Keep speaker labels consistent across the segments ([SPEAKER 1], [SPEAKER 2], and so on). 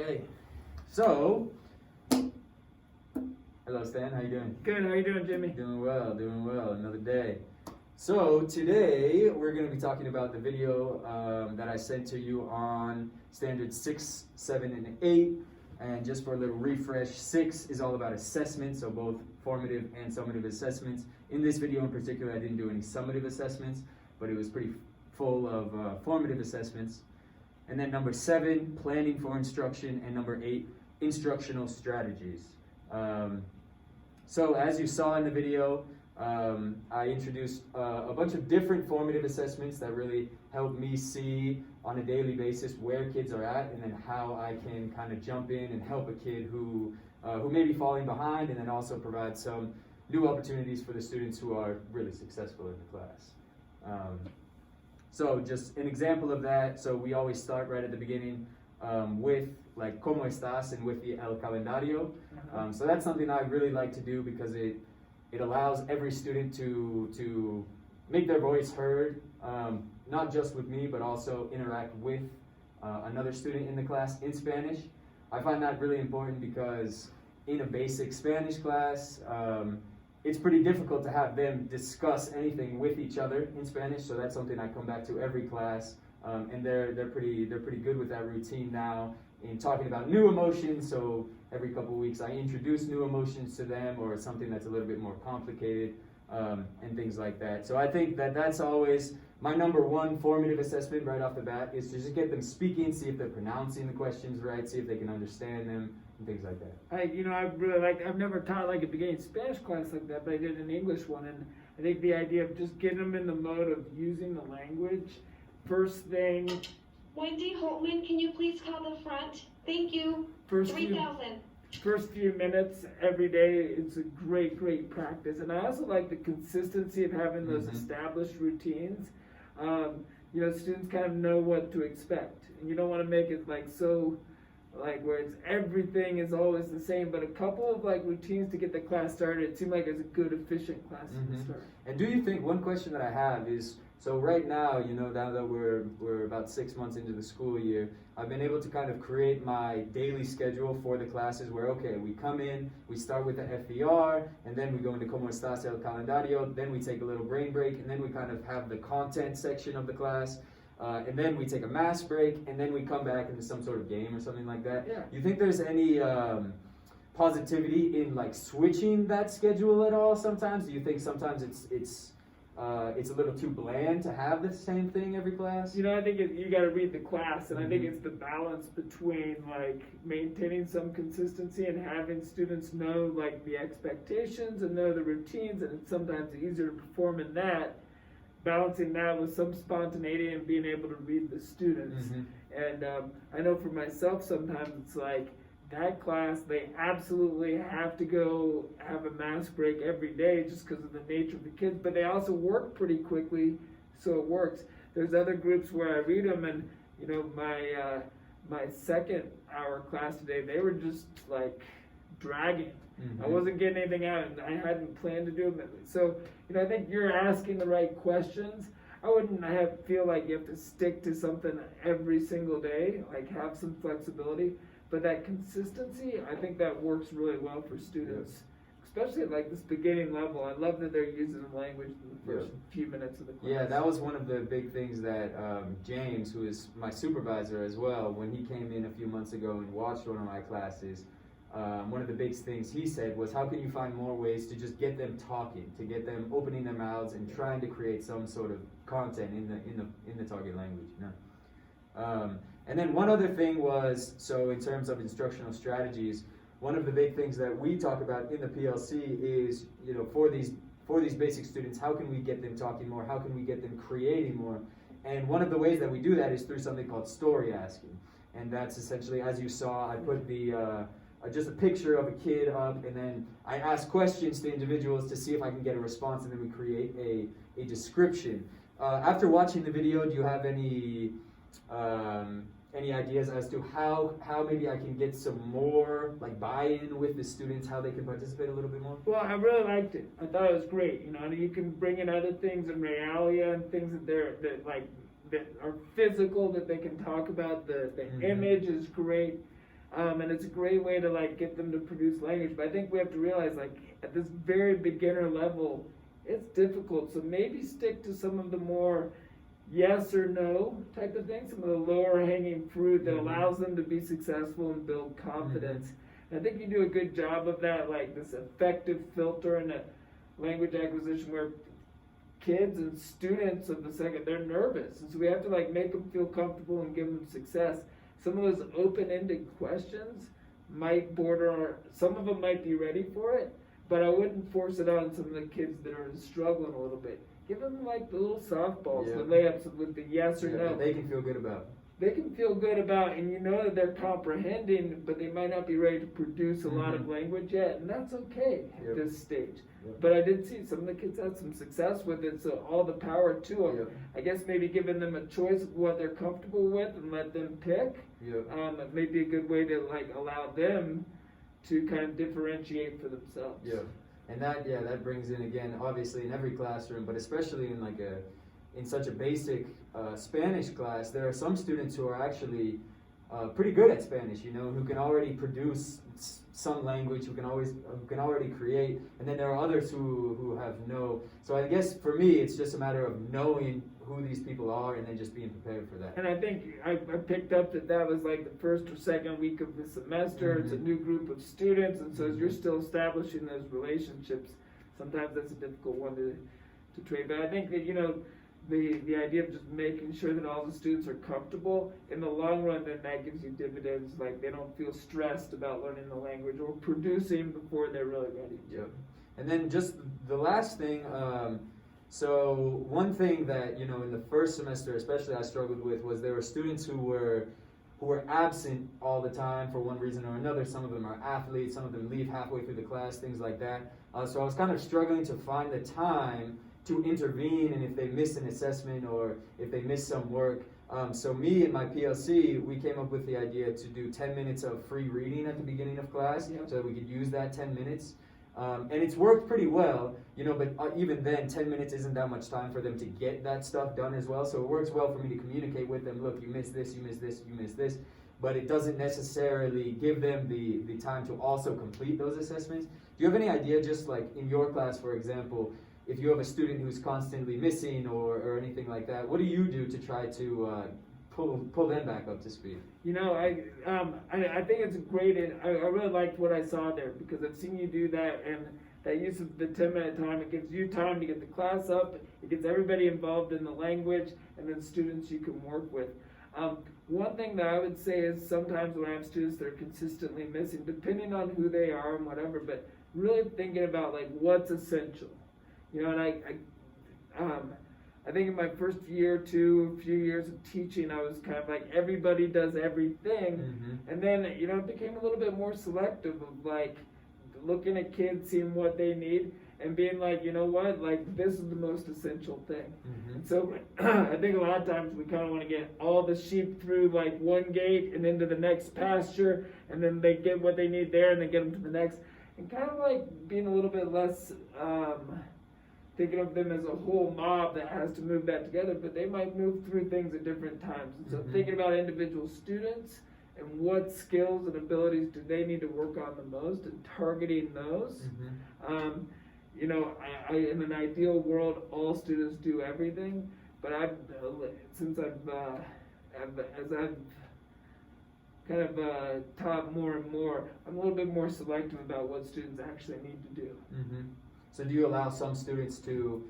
[SPEAKER 1] Okay, so, hello Stan, how you doing?
[SPEAKER 2] Good, how you doing, Jimmy?
[SPEAKER 1] Doing well, another day. So today we're going to be talking about the video that I sent to you on standards 6, 7, and 8. And just for a little refresh, 6 is all about assessment, so both formative and summative assessments. In this video in particular, I didn't do any summative assessments, but it was pretty full of formative assessments. And then number 7, planning for instruction, and number 8, instructional strategies. So as you saw in the video, I introduced a bunch of different formative assessments that really help me see on a daily basis where kids are at, and then how I can kind of jump in and help a kid who may be falling behind, and then also provide some new opportunities for the students who are really successful in the class. So just an example of that, so we always start right at the beginning with like ¿Cómo estás? And with the el calendario. So that's something I really like to do because it allows every student to make their voice heard, not just with me, but also interact with another student in the class in Spanish. I find that really important because in a basic Spanish class, it's pretty difficult to have them discuss anything with each other in Spanish, so that's something I come back to every class, and they're pretty good with that routine now in talking about new emotions. So every couple of weeks I introduce new emotions to them, or something that's a little bit more complicated, and things like that. So I think that's always my number one formative assessment right off the bat, is to just get them speaking, see if they're pronouncing the questions right, see if they can understand them, and things like that.
[SPEAKER 2] I've never taught like a beginning Spanish class like that, but I did an English one, and I think the idea of just getting them in the mode of using the language, first thing.
[SPEAKER 3] Wendy Holtman, can you please call the front? Thank you. 3,000.
[SPEAKER 2] First few minutes every day, it's a great practice. And I also like the consistency of having those established routines. Students kind of know what to expect. And you don't want to make it like so, like where it's everything is always the same, but a couple of like routines to get the class started. It seemed like it's a good, efficient class to start.
[SPEAKER 1] And do you think, one question that I have is, so right now, now that we're about 6 months into the school year, I've been able to kind of create my daily schedule for the classes where, okay, we come in, we start with the FBR, and then we go into ¿Cómo estás? El calendario, then we take a little brain break, and then we kind of have the content section of the class, and then we take a mass break, and then we come back into some sort of game or something like that.
[SPEAKER 2] Yeah.
[SPEAKER 1] You think there's any positivity in like switching that schedule at all sometimes? Do you think sometimes it's a little too bland to have the same thing every class?
[SPEAKER 2] I think you got to read the class, and I think it's the balance between like maintaining some consistency and having students know like the expectations and know the routines, and it's sometimes easier to perform in that, balancing that with some spontaneity and being able to read the students. And I know for myself sometimes it's like, that class, they absolutely have to go have a mass break every day just because of the nature of the kids, but they also work pretty quickly, so it works. There's other groups where I read them, and my second hour class today, they were just like dragging. I wasn't getting anything out, and I hadn't planned to do them. So I think you're asking the right questions. I wouldn't feel like you have to stick to something every single day, like have some flexibility. But that consistency, I think that works really well for students, especially at like this beginning level. I love that they're using the language in the first few minutes of the class.
[SPEAKER 1] Yeah, that was one of the big things that James, who is my supervisor as well, when he came in a few months ago and watched one of my classes, one of the big things he said was, how can you find more ways to just get them talking, to get them opening their mouths and trying to create some sort of content in the target language. And then one other thing was, so in terms of instructional strategies, one of the big things that we talk about in the PLC is, for these basic students, how can we get them talking more? How can we get them creating more? And one of the ways that we do that is through something called story asking. And that's essentially, as you saw, I put just a picture of a kid up, and then I ask questions to individuals to see if I can get a response, and then we create a description. After watching the video, do you have any ideas as to how maybe I can get some more like buy-in with the students, how they can participate a little bit more?
[SPEAKER 2] Well, I really liked it. I thought it was great. You can bring in other things in realia and things that are physical that they can talk about. The image is great. And it's a great way to like get them to produce language. But I think we have to realize like at this very beginner level, it's difficult. So maybe stick to some of the more yes or no type of things, some of the lower hanging fruit that allows them to be successful and build confidence. I think you do a good job of that, like this effective filter and a language acquisition where kids and students of the second, they're nervous. And so we have to like make them feel comfortable and give them success. Some of those open-ended questions might border, some of them might be ready for it, but I wouldn't force it on some of the kids that are struggling a little bit. Give them like the little softballs, the layups with the yes or no.
[SPEAKER 1] That they can feel good about.
[SPEAKER 2] They can feel good about, and you know that they're comprehending, but they might not be ready to produce a lot of language yet, and that's okay at this stage. But I did see some of the kids had some success with it, so all the power to them. I guess maybe giving them a choice of what they're comfortable with and let them pick. It may be a good way to like allow them to kind of differentiate for themselves.
[SPEAKER 1] And that brings in again, obviously in every classroom, but especially in like in such a basic Spanish class, there are some students who are actually pretty good at Spanish, you know, who can already produce some language, who can already create, and then there are others who have no. So I guess for me, it's just a matter of knowing who these people are and then just being prepared for that.
[SPEAKER 2] And I think I picked up that was like the first or second week of the semester. It's a new group of students, and so as you're still establishing those relationships, sometimes that's a difficult one to trade. But I think that, you know, the idea of just making sure that all the students are comfortable, in the long run, then that gives you dividends, like they don't feel stressed about learning the language or producing before they're really ready.
[SPEAKER 1] And then just the last thing, so one thing that, you know, in the first semester especially I struggled with was there were students who were absent all the time for one reason or another. Some of them are athletes, some of them leave halfway through the class, things like that. So I was kind of struggling to find the time to intervene, and if they missed an assessment or if they missed some work. So me and my PLC, we came up with the idea to do 10 minutes of free reading at the beginning of class so that we could use that 10 minutes. And it's worked pretty well, you know, but even then 10 minutes isn't that much time for them to get that stuff done as well. So it works well for me to communicate with them, look, you missed this, you missed this, you missed this. But it doesn't necessarily give them the time to also complete those assessments. Do you have any idea, just like in your class, for example, if you have a student who's constantly missing or anything like that, what do you do to try to pull them back up to speed?
[SPEAKER 2] You know, I think it's great, and I really liked what I saw there, because I've seen you do that, and that use of the 10-minute time, it gives you time to get the class up, it gets everybody involved in the language, and then students you can work with. One thing that I would say is sometimes when I have students that are consistently missing, depending on who they are and whatever, but really thinking about like what's essential. You know, and I think in my first year or two, few years of teaching, I was kind of like everybody does everything, and then, you know, it became a little bit more selective of like looking at kids, seeing what they need, and being like, you know what, like this is the most essential thing. And so I think a lot of times we kind of want to get all the sheep through like one gate and into the next pasture, and then they get what they need there, and then get them to the next, and kind of like being a little bit less thinking of them as a whole mob that has to move that together, but they might move through things at different times. And so thinking about individual students and what skills and abilities do they need to work on the most, and targeting those. You know, I in an ideal world, all students do everything, but as I've kind of taught more and more, I'm a little bit more selective about what students actually need to do.
[SPEAKER 1] So do you allow some students to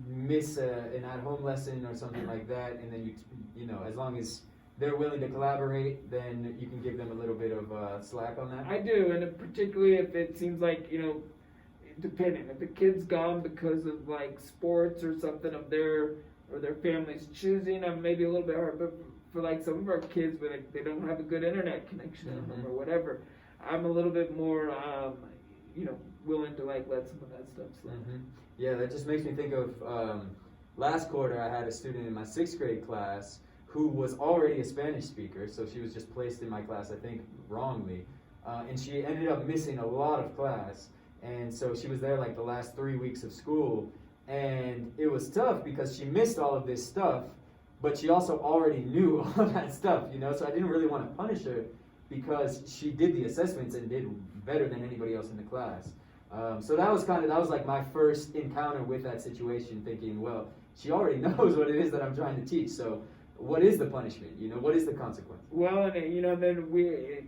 [SPEAKER 1] miss an at-home lesson or something like that, and then you know, as long as they're willing to collaborate, then you can give them a little bit of slack on that?
[SPEAKER 2] I do, and particularly if it seems like, you know, depending, if the kid's gone because of like sports or something of their family's choosing, I'm maybe a little bit hard, but for like some of our kids where they don't have a good internet connection at home or whatever, I'm a little bit more you know, willing to like let some of that stuff slip.
[SPEAKER 1] Yeah, that just makes me think of last quarter I had a student in my 6th grade class who was already a Spanish speaker, so she was just placed in my class, I think, wrongly, and she ended up missing a lot of class, and so she was there like the last 3 weeks of school, and it was tough because she missed all of this stuff, but she also already knew all that stuff, you know, so I didn't really want to punish her, because she did the assessments and did better than anybody else in the class. So that was like my first encounter with that situation, thinking, well, she already knows what it is that I'm trying to teach, so what is the punishment? What is the consequence?
[SPEAKER 2] Well, and then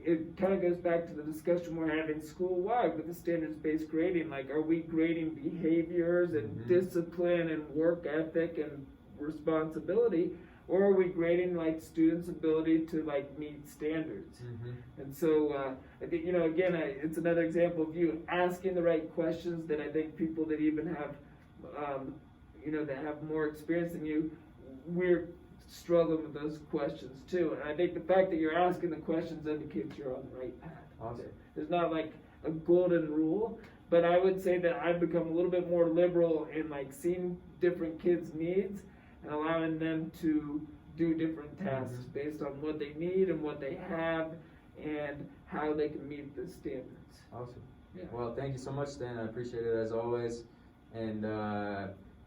[SPEAKER 2] it kind of goes back to the discussion we're having school-wide with the standards-based grading. Like, are we grading behaviors and discipline and work ethic and responsibility, or are we grading like students' ability to like meet standards? And so I think, again, it's another example of you asking the right questions that I think people that even have, that have more experience than you, we're struggling with those questions too. And I think the fact that you're asking the questions indicates you're on the right path.
[SPEAKER 1] Awesome.
[SPEAKER 2] There's not like a golden rule, but I would say that I've become a little bit more liberal in like seeing different kids' needs and allowing them to do different tasks based on what they need and what they have and how they can meet the standards.
[SPEAKER 1] Awesome.
[SPEAKER 2] Yeah.
[SPEAKER 1] Well, thank you so much, Stan. I appreciate it as always, and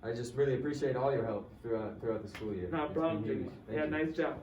[SPEAKER 1] I just really appreciate all your help throughout the school year.
[SPEAKER 2] No
[SPEAKER 1] It's
[SPEAKER 2] problem,
[SPEAKER 1] been huge.
[SPEAKER 2] Jimmy.
[SPEAKER 1] Thank
[SPEAKER 2] Yeah,
[SPEAKER 1] you.
[SPEAKER 2] nice job.